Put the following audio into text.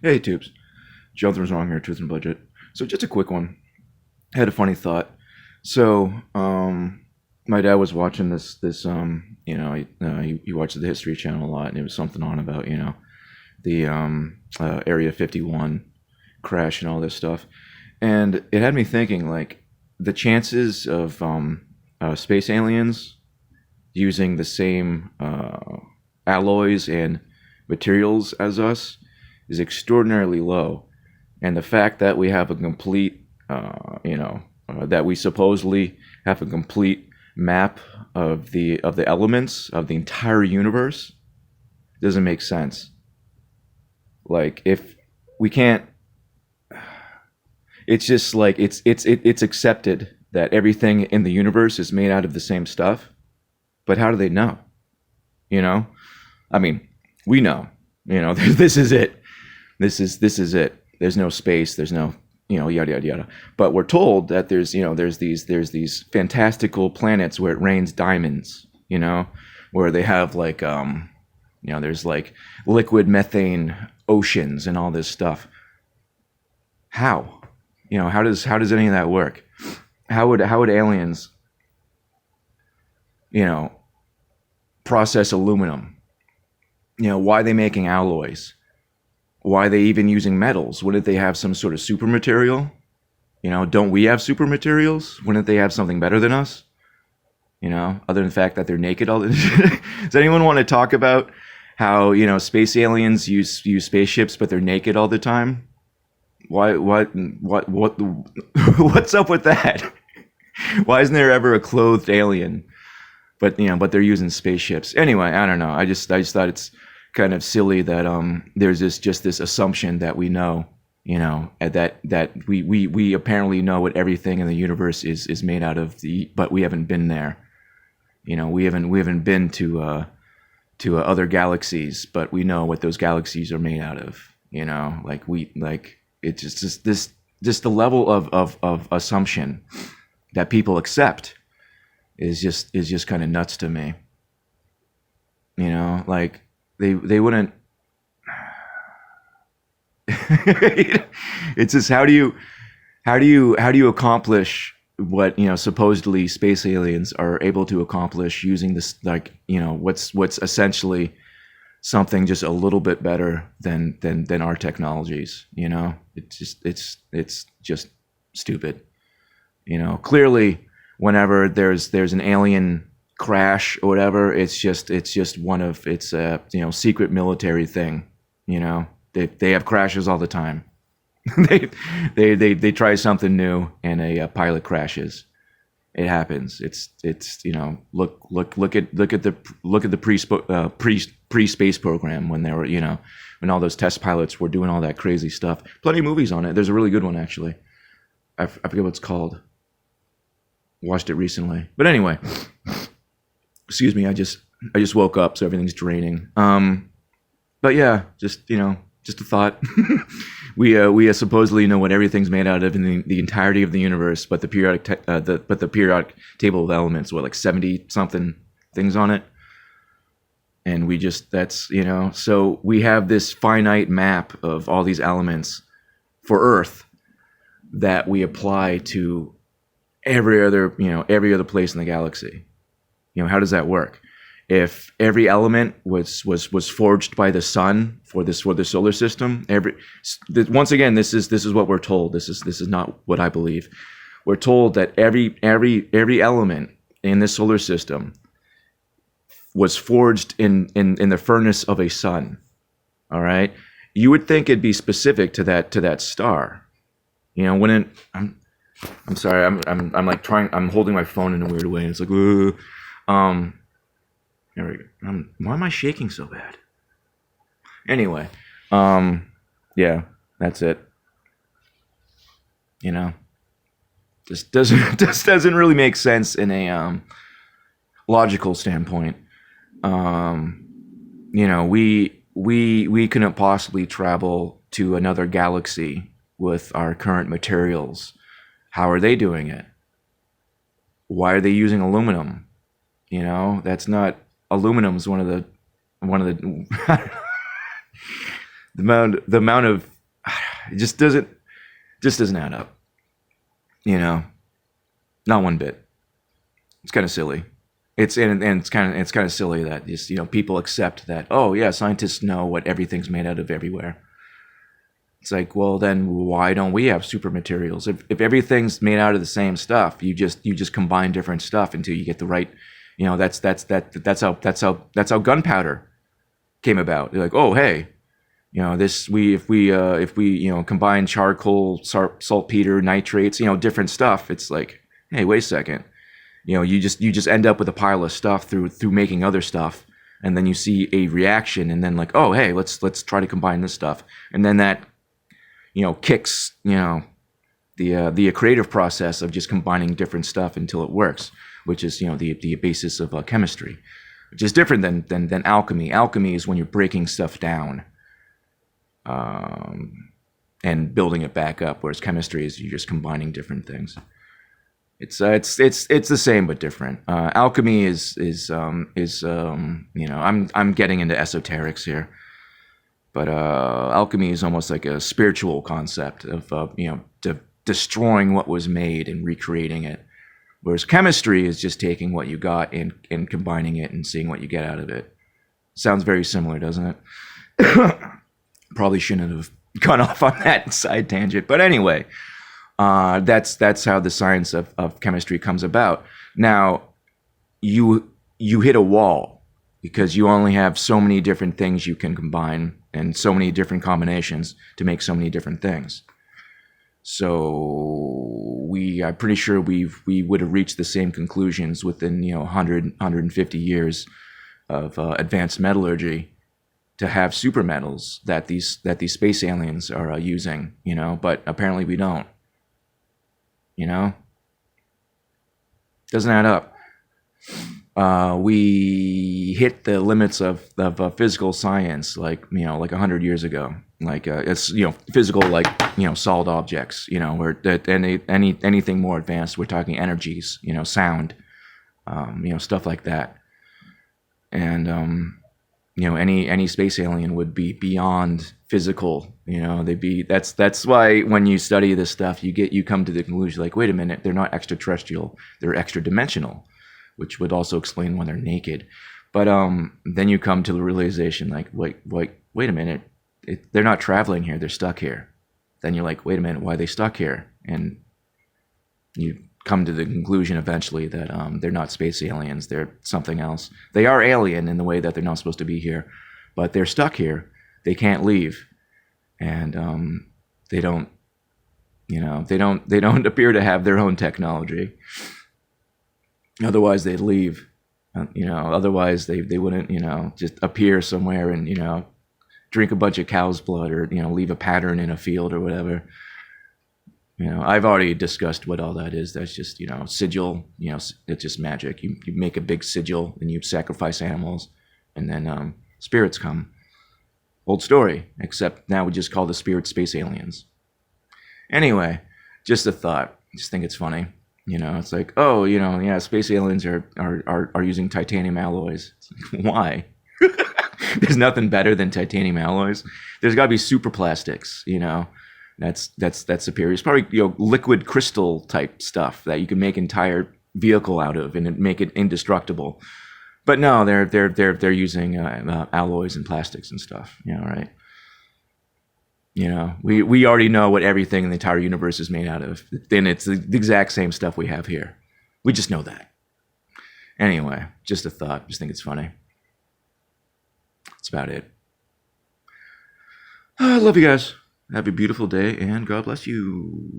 Hey, Tubes. Jonathan's wrong here, Truth and Budget. So, just a quick one. I had a funny thought. So, my dad was watching he watches the History Channel a lot, and it was something on about, the Area 51 crash and all this stuff. And it had me thinking, like, the chances of space aliens using the same alloys and materials as us is extraordinarily low. And the fact that we have a complete, that we supposedly have a complete map of the elements of the entire universe doesn't make sense. Like if we can't, it's just like it's accepted that everything in the universe is made out of the same stuff. But how do they know? You know, I mean, we know. This is it. This is it. There's no space. There's no yada yada yada. But we're told that there's these fantastical planets where it rains diamonds. Where they have like there's like liquid methane oceans and all this stuff. How? How does any of that work? How would aliens process aluminum? Why are they making alloys? Why are they even using metals? Wouldn't they have some sort of super material? Don't we have super materials? Wouldn't they have something better than us? Other than the fact that they're naked all the Does anyone want to talk about how, space aliens use spaceships but they're naked all the time? Why what what's up with that? Why isn't there ever a clothed alien? But they're using spaceships. Anyway, I don't know. I just thought it's kind of silly that there's this assumption that we know, and that we apparently know what everything in the universe is made out of, but we haven't been there. We haven't been to other galaxies, but we know what those galaxies are made out of. It's just the level of assumption that people accept is just kind of nuts to me. Like they wouldn't. It's just how do you accomplish what supposedly space aliens are able to accomplish using this, like what's essentially something just a little bit better than our technologies. It's just stupid. Clearly whenever there's an alien crash or whatever, it's just one of it's a secret military thing. They have crashes all the time. they try something new and a pilot crashes. It happens. It's look at the pre space program when they were when all those test pilots were doing all that crazy stuff. Plenty of movies on it. There's a really good one actually. I forget what it's called. Watched it recently. But anyway, excuse me. I just woke up, so everything's draining. But yeah, just a thought. we supposedly know what everything's made out of in the entirety of the universe, but the periodic table of elements, like 70 something things on it, and so we have this finite map of all these elements for Earth that we apply to every other place in the galaxy. How does that work? If every element was forged by the sun for the solar system, once again, this is what we're told. This is not what I believe. We're told that every element in this solar system was forged in the furnace of a sun. All right, you would think it'd be specific to that star. Wouldn't I'm sorry. I'm like trying. I'm holding my phone in a weird way, and it's like, there we go. Why am I shaking so bad? Anyway, yeah, that's it. Just doesn't really make sense in a logical standpoint. We couldn't possibly travel to another galaxy with our current materials. How are they doing it? Why are they using aluminum? That's not aluminum is one of the The amount of it just doesn't add up. You know, not one bit. It's kind of silly. It's kind of silly that just people accept that, oh yeah, scientists know what everything's made out of everywhere. It's like, well, then why don't we have super materials? If everything's made out of the same stuff, you just combine different stuff until you get the right. That's how gunpowder came about. They're like, oh hey, this we if we combine charcoal, saltpeter, nitrates, different stuff. It's like, hey, wait a second. You just end up with a pile of stuff through making other stuff, and then you see a reaction, and then like, oh hey, let's try to combine this stuff, and then that kicks the creative process of just combining different stuff until it works, which is the basis of chemistry, which is different than alchemy. Alchemy is when you're breaking stuff down and building it back up, whereas chemistry is you're just combining different things. It's the same but different. Alchemy is I'm getting into esoterics here, but alchemy is almost like a spiritual concept of destroying what was made and recreating it, whereas chemistry is just taking what you got and combining it and seeing what you get out of it. Sounds very similar, doesn't it? Probably shouldn't have gone off on that side tangent, but anyway. That's how the science of chemistry comes about. Now, you hit a wall because you only have so many different things you can combine and so many different combinations to make so many different things. So I'm pretty sure we would have reached the same conclusions within 150 years of advanced metallurgy to have super metals that these space aliens are using. But apparently we don't. Doesn't add up. We hit the limits of physical science like 100 years ago. Like it's physical, like solid objects. Where that anything more advanced, we're talking energies. Sound, stuff like that. And any space alien would be beyond physical. That's why when you study this stuff, you come to the conclusion like, wait a minute, they're not extraterrestrial, they're extra dimensional, which would also explain why they're naked. But then you come to the realization like, wait a minute, they're not traveling here, they're stuck here. Then you're like, wait a minute, why are they stuck here? And you come to the conclusion eventually that they're not space aliens, they're something else. They are alien in the way that they're not supposed to be here, but they're stuck here. They can't leave, and they don't appear to have their own technology. Otherwise, they'd leave. Otherwise they wouldn't just appear somewhere and drink a bunch of cow's blood or leave a pattern in a field or whatever. I've already discussed what all that is. That's just, sigil, it's just magic. You make a big sigil and you sacrifice animals and then spirits come. Old story, except now we just call the spirits space aliens. Anyway, just a thought. I just think it's funny. It's like, oh, space aliens are using titanium alloys. It's like, why? There's nothing better than titanium alloys. There's got to be super plastics, That's superior. It's probably liquid crystal type stuff that you can make entire vehicle out of and make it indestructible. But no, they're using alloys and plastics and stuff. Right? We already know what everything in the entire universe is made out of. Then it's the exact same stuff we have here. We just know that. Anyway, just a thought. Just think it's funny. That's about it. I love you guys. Have a beautiful day, and God bless you.